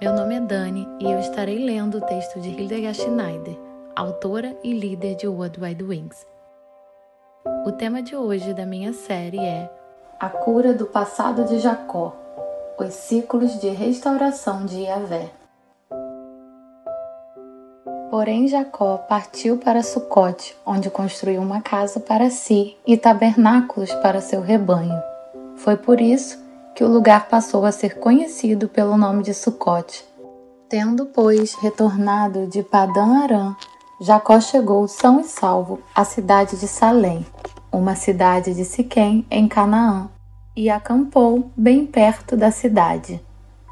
Meu nome é Dani e eu estarei lendo o texto de Hildegard Schneider, autora e líder de World Wide Wings. O tema de hoje da minha série é A Cura do Passado de Jacó, os ciclos de restauração de Yahvé. Porém, Jacó partiu para Sucote, onde construiu uma casa para si e tabernáculos para seu rebanho. Foi por isso que o lugar passou a ser conhecido pelo nome de Sucote. Tendo, pois, retornado de Padã Arã, Jacó chegou são e salvo à cidade de Salém, uma cidade de Siquém, em Canaã, e acampou bem perto da cidade.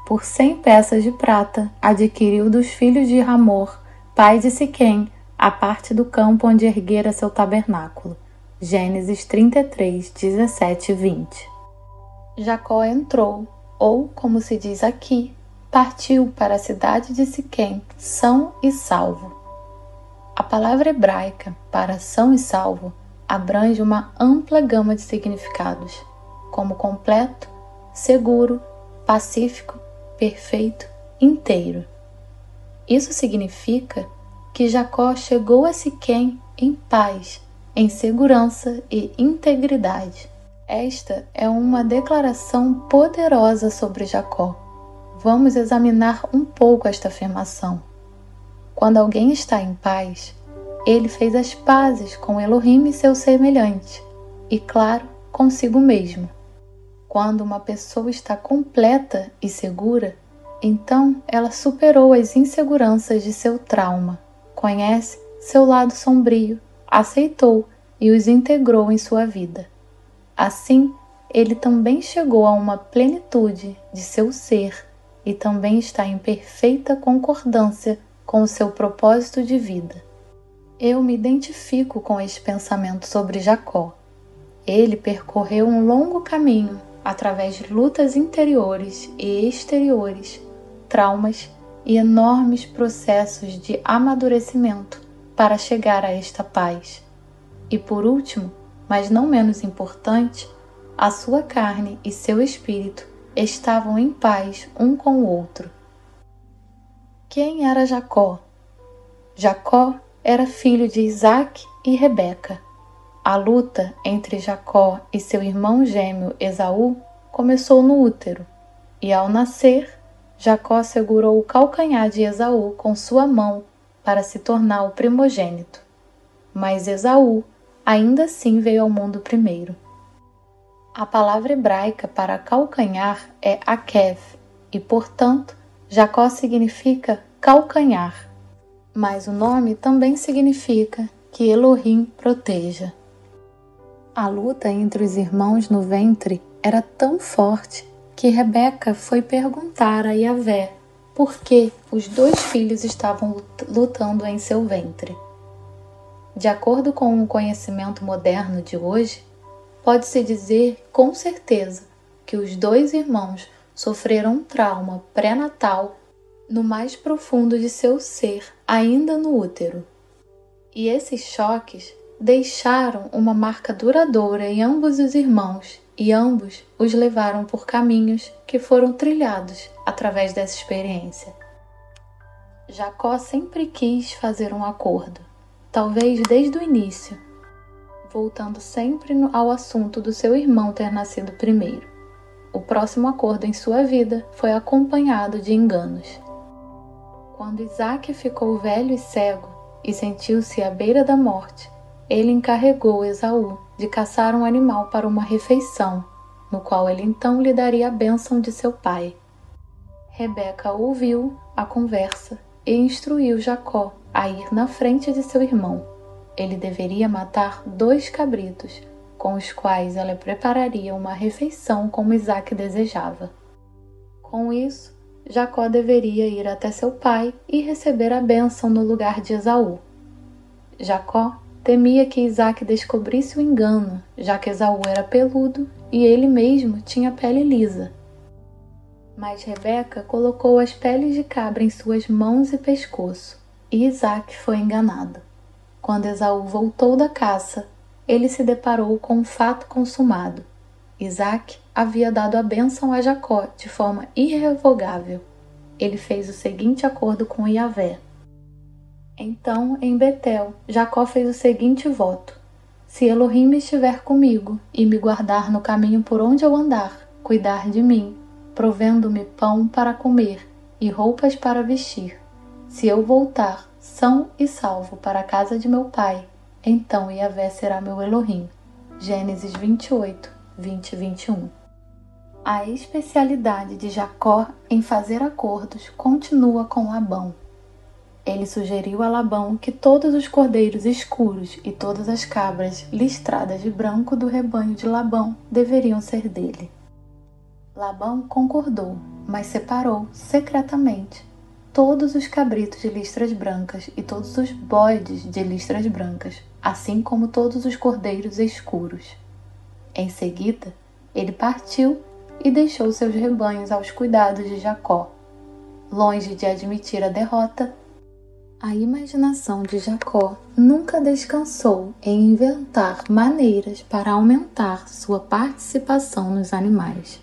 Por 100 peças de prata, adquiriu dos filhos de Ramor, pai de Siquém, a parte do campo onde erguera seu tabernáculo. Gênesis 33, 17 e 20. Jacó entrou, ou, como se diz aqui, partiu para a cidade de Siquém, são e salvo. A palavra hebraica para são e salvo abrange uma ampla gama de significados, como completo, seguro, pacífico, perfeito, inteiro. Isso significa que Jacó chegou a Siquém em paz, em segurança e integridade. Esta é uma declaração poderosa sobre Jacó. Vamos examinar um pouco esta afirmação. Quando alguém está em paz, ele fez as pazes com Elohim e seu semelhante, e, claro, consigo mesmo. Quando uma pessoa está completa e segura, então ela superou as inseguranças de seu trauma, conhece seu lado sombrio, aceitou e os integrou em sua vida. Assim, ele também chegou a uma plenitude de seu ser e também está em perfeita concordância com o seu propósito de vida. Eu me identifico com este pensamento sobre Jacó. Ele percorreu um longo caminho através de lutas interiores e exteriores, traumas e enormes processos de amadurecimento para chegar a esta paz. E por último, mas não menos importante, a sua carne e seu espírito estavam em paz um com o outro. Quem era Jacó? Jacó era filho de Isaac e Rebeca. A luta entre Jacó e seu irmão gêmeo Esaú começou no útero, e ao nascer, Jacó segurou o calcanhar de Esaú com sua mão para se tornar o primogênito. Mas Esaú ainda assim veio ao mundo primeiro. A palavra hebraica para calcanhar é akev, e portanto, Jacó significa calcanhar. Mas o nome também significa que Elohim proteja. A luta entre os irmãos no ventre era tão forte que Rebeca foi perguntar a Yahvé por que os dois filhos estavam lutando em seu ventre. De acordo com o conhecimento moderno de hoje, pode-se dizer com certeza que os dois irmãos sofreram um trauma pré-natal no mais profundo de seu ser, ainda no útero. E esses choques deixaram uma marca duradoura em ambos os irmãos e ambos os levaram por caminhos que foram trilhados através dessa experiência. Jacó sempre quis fazer um acordo, talvez desde o início, voltando sempre ao assunto do seu irmão ter nascido primeiro. O próximo acordo em sua vida foi acompanhado de enganos. Quando Isaac ficou velho e cego e sentiu-se à beira da morte, ele encarregou Esaú de caçar um animal para uma refeição, no qual ele então lhe daria a bênção de seu pai. Rebeca ouviu a conversa e instruiu Jacó a ir na frente de seu irmão. Ele deveria matar 2 cabritos, com os quais ela prepararia uma refeição como Isaac desejava. Com isso, Jacó deveria ir até seu pai e receber a bênção no lugar de Esaú. Jacó temia que Isaac descobrisse o engano, já que Esaú era peludo e ele mesmo tinha pele lisa. Mas Rebeca colocou as peles de cabra em suas mãos e pescoço, e Isaac foi enganado. Quando Esaú voltou da caça, ele se deparou com um fato consumado. Isaac havia dado a bênção a Jacó de forma irrevogável. ele fez o seguinte acordo com Iavé. Então, em Betel, Jacó fez o seguinte voto: se Elohim estiver comigo e me guardar no caminho por onde eu andar, cuidar de mim, provendo-me pão para comer e roupas para vestir, se eu voltar são e salvo para a casa de meu pai, então Iavé será meu Elohim. Gênesis 28, 20 e 21. A especialidade de Jacó em fazer acordos continua com Labão. Ele sugeriu a Labão que todos os cordeiros escuros e todas as cabras listradas de branco do rebanho de Labão deveriam ser dele. Labão concordou, mas separou secretamente todos os cabritos de listras brancas e todos os bodes de listras brancas, assim como todos os cordeiros escuros. Em seguida, ele partiu e deixou seus rebanhos aos cuidados de Jacó. Longe de admitir a derrota, a imaginação de Jacó nunca descansou em inventar maneiras para aumentar sua participação nos animais.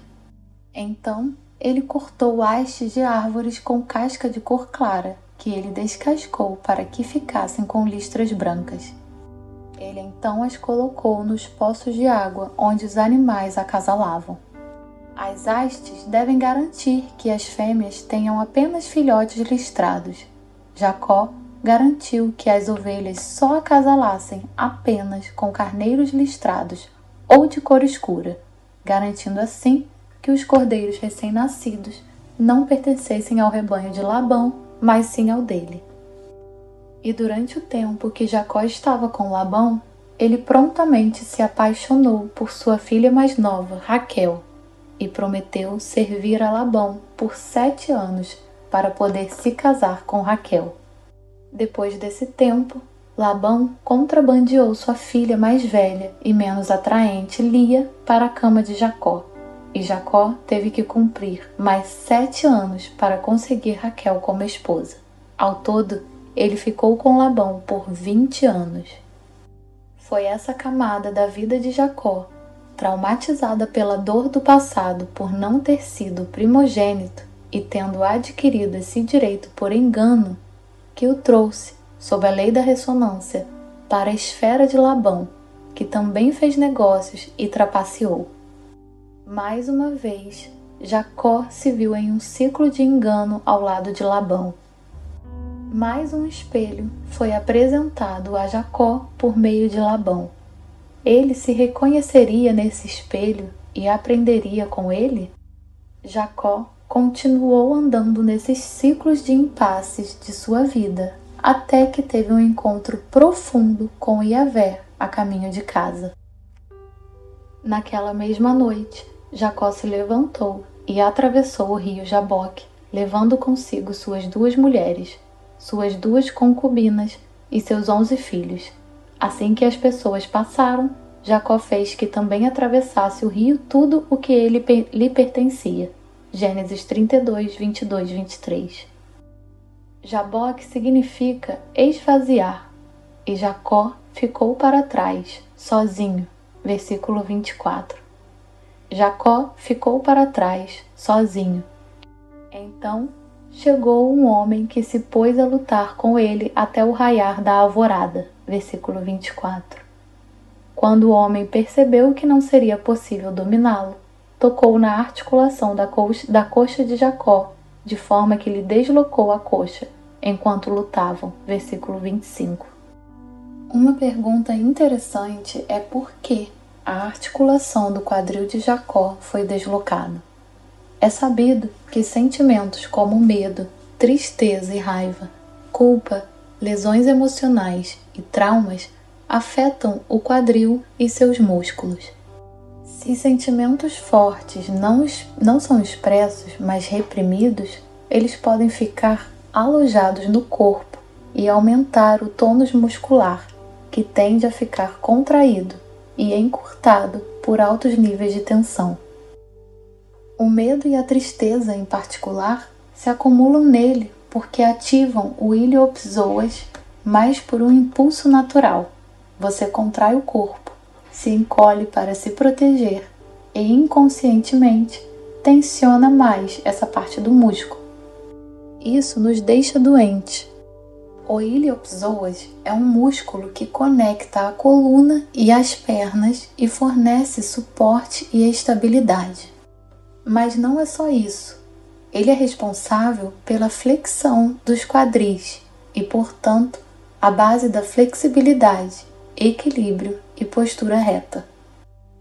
Então, ele cortou hastes de árvores com casca de cor clara, que ele descascou para que ficassem com listras brancas. Ele então as colocou nos poços de água onde os animais acasalavam. As hastes devem garantir que as fêmeas tenham apenas filhotes listrados. Jacó garantiu que as ovelhas só acasalassem apenas com carneiros listrados ou de cor escura, garantindo assim que os cordeiros recém-nascidos não pertencessem ao rebanho de Labão, mas sim ao dele. E durante o tempo que Jacó estava com Labão, ele prontamente se apaixonou por sua filha mais nova, Raquel, e prometeu servir a Labão por 7 anos para poder se casar com Raquel. Depois desse tempo, Labão contrabandeou sua filha mais velha e menos atraente, Lia, para a cama de Jacó, e Jacó teve que cumprir mais 7 anos para conseguir Raquel como esposa. Ao todo, ele ficou com Labão por 20 anos. Foi essa camada da vida de Jacó, traumatizada pela dor do passado por não ter sido primogênito e tendo adquirido esse direito por engano, que o trouxe, sob a lei da ressonância, para a esfera de Labão, que também fez negócios e trapaceou. Mais uma vez, Jacó se viu em um ciclo de engano ao lado de Labão. Mais um espelho foi apresentado a Jacó por meio de Labão. Ele se reconheceria nesse espelho e aprenderia com ele? Jacó continuou andando nesses ciclos de impasses de sua vida, até que teve um encontro profundo com Iavé a caminho de casa. Naquela mesma noite, Jacó se levantou e atravessou o rio Jaboque, levando consigo suas 2 mulheres, suas 2 concubinas e seus 11 filhos. Assim que as pessoas passaram, Jacó fez que também atravessasse o rio tudo o que lhe pertencia. Gênesis 32, 22, 23. Jaboque significa esvaziar, e Jacó ficou para trás, sozinho. Versículo 24. Jacó ficou para trás, sozinho. Então chegou um homem que se pôs a lutar com ele até o raiar da alvorada. Versículo 24. Quando o homem percebeu que não seria possível dominá-lo, tocou na articulação da coxa de Jacó, de forma que lhe deslocou a coxa, enquanto lutavam. Versículo 25. Uma pergunta interessante é por que a articulação do quadril de Jacó foi deslocada. É sabido que sentimentos como medo, tristeza e raiva, culpa, lesões emocionais e traumas afetam o quadril e seus músculos. Se sentimentos fortes não são expressos, mas reprimidos, eles podem ficar alojados no corpo e aumentar o tônus muscular, que tende a ficar contraído e encurtado por altos níveis de tensão. O medo e a tristeza, em particular, se acumulam nele porque ativam o iliopsoas mais por um impulso natural. Você contrai o corpo, se encolhe para se proteger e inconscientemente tensiona mais essa parte do músculo. Isso nos deixa doentes. O iliopsoas é um músculo que conecta a coluna e as pernas e fornece suporte e estabilidade. Mas não é só isso. Ele é responsável pela flexão dos quadris e, portanto, a base da flexibilidade, equilíbrio e postura reta.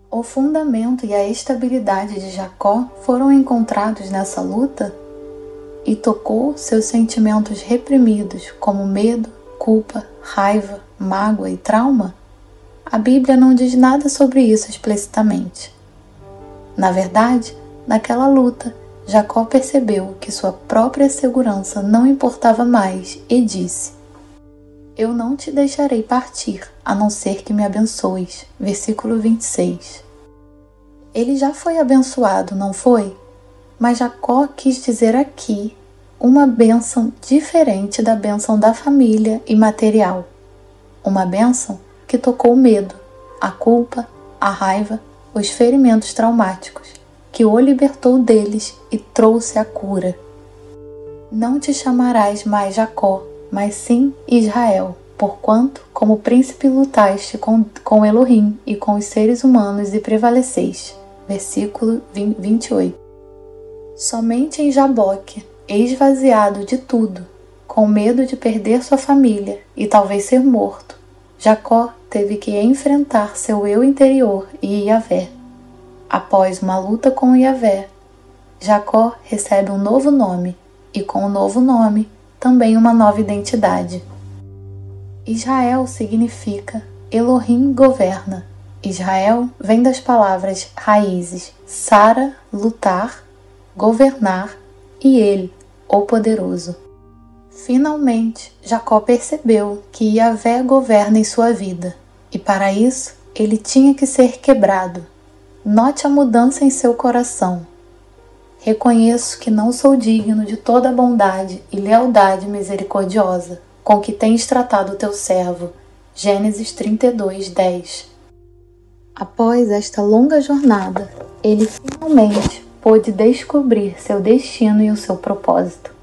O fundamento e a estabilidade de Jacó foram encontrados nessa luta e tocou seus sentimentos reprimidos como medo, culpa, raiva, mágoa e trauma? A Bíblia não diz nada sobre isso explicitamente. Na verdade, naquela luta, Jacó percebeu que sua própria segurança não importava mais e disse: Eu não te deixarei partir, a não ser que me abençoes. Versículo 26. Ele já foi abençoado, não foi? Mas Jacó quis dizer aqui uma bênção diferente da bênção da família e material. Uma bênção que tocou o medo, a culpa, a raiva, os ferimentos traumáticos, que o libertou deles e trouxe a cura. Não te chamarás mais Jacó, mas sim Israel, porquanto, como príncipe, lutaste com Elohim e com os seres humanos e prevaleceste. Versículo 28. Somente em Jaboque, esvaziado de tudo, com medo de perder sua família e talvez ser morto, Jacó teve que enfrentar seu eu interior e Yahvé. Após uma luta com Yahvé, Jacó recebe um novo nome e, com o novo nome, também uma nova identidade. Israel significa Elohim governa. Israel vem das palavras raízes Sara, lutar, governar e Ele, o poderoso. Finalmente, Jacó percebeu que Yahvé governa em sua vida e, para isso, ele tinha que ser quebrado. Note a mudança em seu coração. Reconheço que não sou digno de toda a bondade e lealdade misericordiosa com que tens tratado o teu servo. Gênesis 32:10. Após esta longa jornada, ele finalmente pôde descobrir seu destino e o seu propósito.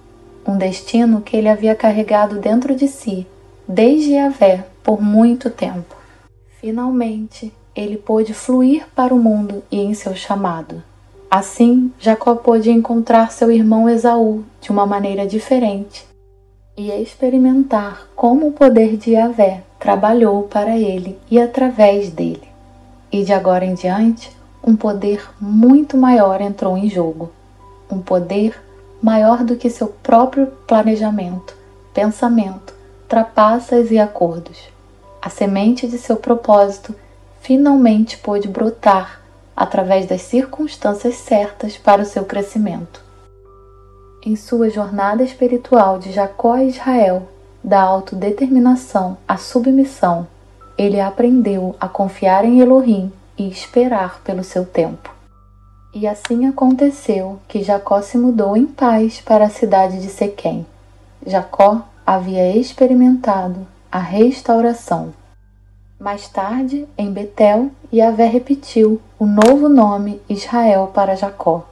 Um destino que ele havia carregado dentro de si, desde Yahvé, por muito tempo. Finalmente, ele pôde fluir para o mundo e em seu chamado. Assim, Jacó pôde encontrar seu irmão Esaú de uma maneira diferente e experimentar como o poder de Yahvé trabalhou para ele e através dele. E de agora em diante, um poder muito maior entrou em jogo. Um poder maior do que seu próprio planejamento, pensamento, trapaças e acordos. A semente de seu propósito finalmente pôde brotar através das circunstâncias certas para o seu crescimento. Em sua jornada espiritual de Jacó a Israel, da autodeterminação à submissão, ele aprendeu a confiar em Elohim e esperar pelo seu tempo. E assim aconteceu que Jacó se mudou em paz para a cidade de Sequém. Jacó havia experimentado a restauração. Mais tarde, em Betel, Yahvé repetiu o novo nome Israel para Jacó.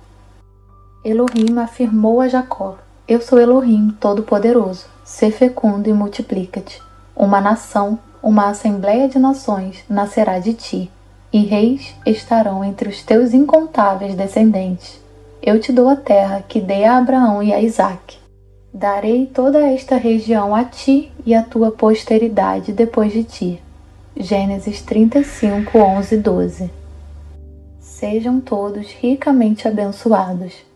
Elohim afirmou a Jacó: Eu sou Elohim Todo-Poderoso, sê fecundo e multiplica-te. Uma nação, uma assembleia de nações nascerá de ti, e reis estarão entre os teus incontáveis descendentes. Eu te dou a terra que dei a Abraão e a Isaque. Darei toda esta região a ti e à tua posteridade depois de ti. Gênesis 35, 11 e 12. Sejam todos ricamente abençoados.